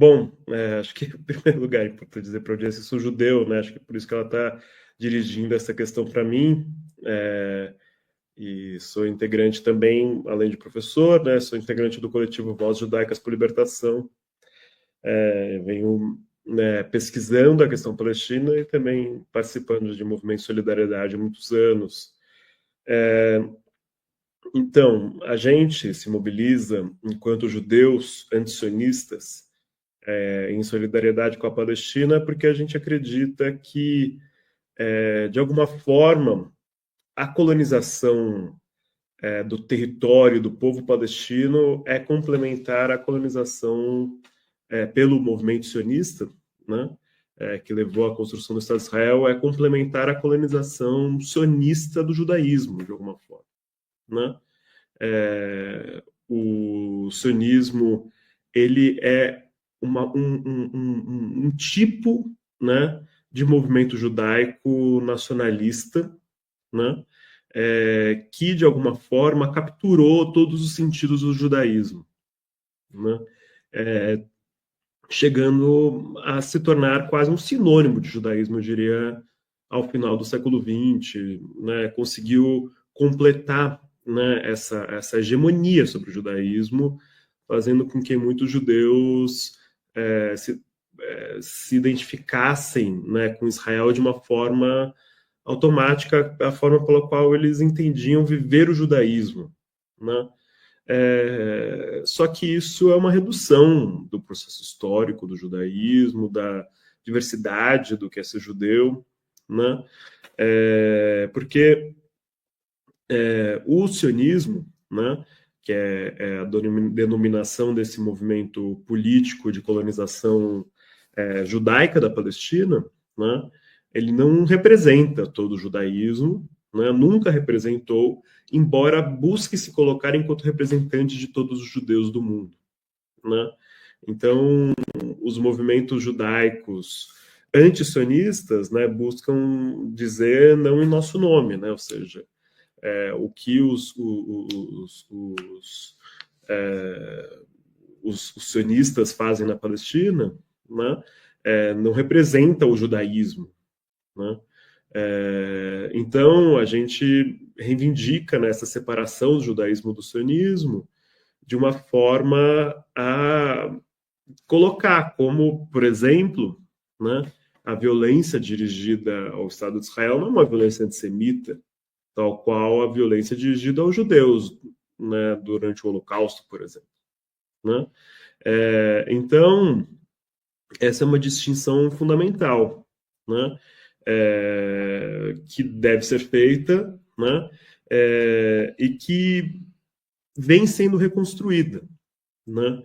Bom, acho que, em primeiro lugar, é importante dizer para a audiência, eu sou judeu, né? Acho que por isso que ela está dirigindo essa questão para mim. E sou integrante também, além de professor, né? Sou integrante do coletivo Vozes Judaicas por Libertação. Venho, né, pesquisando a questão palestina e também participando de movimentos de solidariedade há muitos anos. Então, a gente se mobiliza enquanto judeus antisionistas em solidariedade com a Palestina porque a gente acredita que, de alguma forma, a colonização do território do povo palestino é complementar à colonização pelo movimento sionista, né, que levou à construção do Estado de Israel, é complementar a colonização sionista do judaísmo, de alguma forma, né? O sionismo, ele é um tipo, né, de movimento judaico nacionalista, né, que, de alguma forma, capturou todos os sentidos do judaísmo, né, chegando a se tornar quase um sinônimo de judaísmo, eu diria, ao final do século XX, né, conseguiu completar, né, essa hegemonia sobre o judaísmo, fazendo com que muitos judeus se identificassem, né, com Israel de uma forma automática, a forma pela qual eles entendiam viver o judaísmo, né? Só que isso é uma redução do processo histórico do judaísmo, da diversidade do que é ser judeu, né? Porque o sionismo, né, que é a denominação desse movimento político de colonização judaica da Palestina, né, ele não representa todo o judaísmo, né, nunca representou, embora busque se colocar enquanto representante de todos os judeus do mundo, né? Então, os movimentos judaicos anti-sionistas, né, buscam dizer não em nosso nome, né? Ou seja, o que os sionistas fazem na Palestina, né, não representa o judaísmo, né? Então, a gente reivindica nessa separação do judaísmo do sionismo de uma forma a colocar como, por exemplo, né, a violência dirigida ao Estado de Israel não é uma violência antissemita, tal qual a violência dirigida aos judeus, né, durante o Holocausto, por exemplo, né? Então, essa é uma distinção fundamental, né, que deve ser feita, né, e que vem sendo reconstruída, né?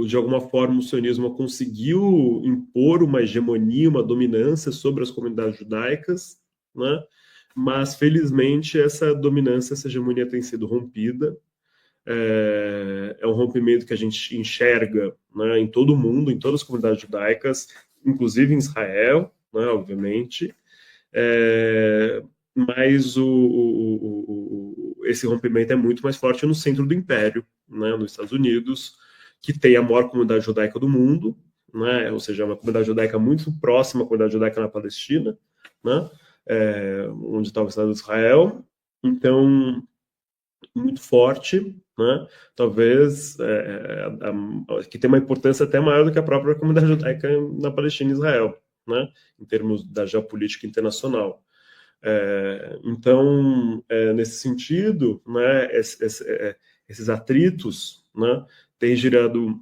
De alguma forma, o sionismo conseguiu impor uma hegemonia, uma dominância sobre as comunidades judaicas, né? Mas, felizmente, essa dominância, essa hegemonia tem sido rompida. É um rompimento que a gente enxerga, né, em todo o mundo, em todas as comunidades judaicas, inclusive em Israel, né, obviamente. Mas esse rompimento é muito mais forte no centro do Império, né, nos Estados Unidos, que tem a maior comunidade judaica do mundo, né, ou seja, uma comunidade judaica muito próxima à comunidade judaica na Palestina, né, onde está o Estado de Israel. Então, muito forte, né? Talvez que tem uma importância até maior do que a própria comunidade judaica na Palestina e Israel, né? Em termos da geopolítica internacional. Então, nesse sentido, né, esses atritos, né, têm gerado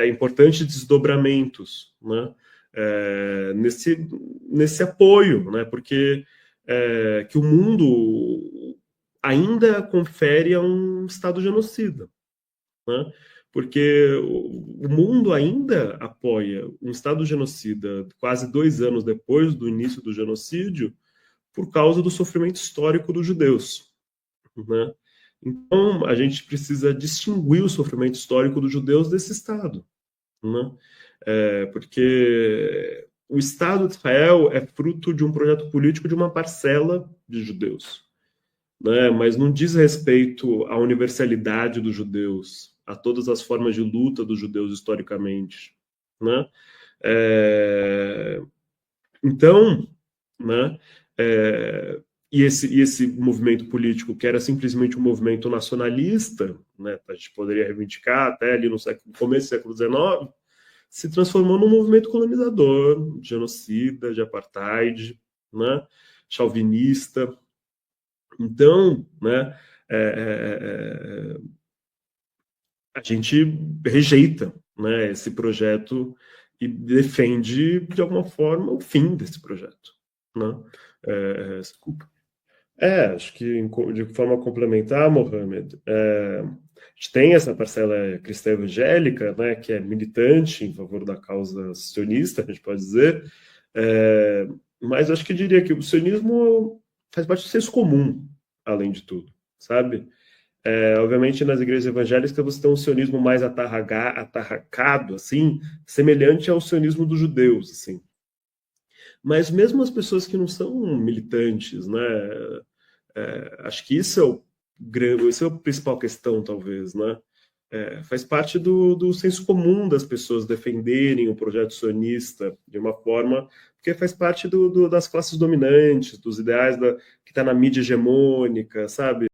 importantes desdobramentos, né, nesse apoio, né, porque que o mundo ainda confere a um Estado genocida, né? Porque o mundo ainda apoia um Estado genocida quase 2 anos depois do início do genocídio por causa do sofrimento histórico dos judeus, né? Então, a gente precisa distinguir o sofrimento histórico dos judeus desse Estado, né? Porque o Estado de Israel é fruto de um projeto político de uma parcela de judeus, né, mas não diz respeito à universalidade dos judeus, a todas as formas de luta dos judeus historicamente, né? Então, né? E esse movimento político, que era simplesmente um movimento nacionalista, né? A gente poderia reivindicar até ali no começo do século XIX, se transformou num movimento colonizador, genocida, de apartheid, né? Chauvinista. Então, né? A gente rejeita, né, esse projeto e defende, de alguma forma, o fim desse projeto. Né? Desculpa. Acho que de forma complementar, Mohamed, a gente tem essa parcela cristã evangélica, né, que é militante em favor da causa sionista, a gente pode dizer, mas acho que eu diria que o sionismo faz parte do senso comum, além de tudo, sabe? Obviamente, nas igrejas evangélicas você tem um sionismo mais atarracado, assim, semelhante ao sionismo dos judeus, assim. Mas mesmo as pessoas que não são militantes, né? Acho que esse é a principal questão, talvez, né? Faz parte do senso comum das pessoas defenderem o projeto sionista de uma forma, porque faz parte das classes dominantes, dos ideais que está na mídia hegemônica, sabe?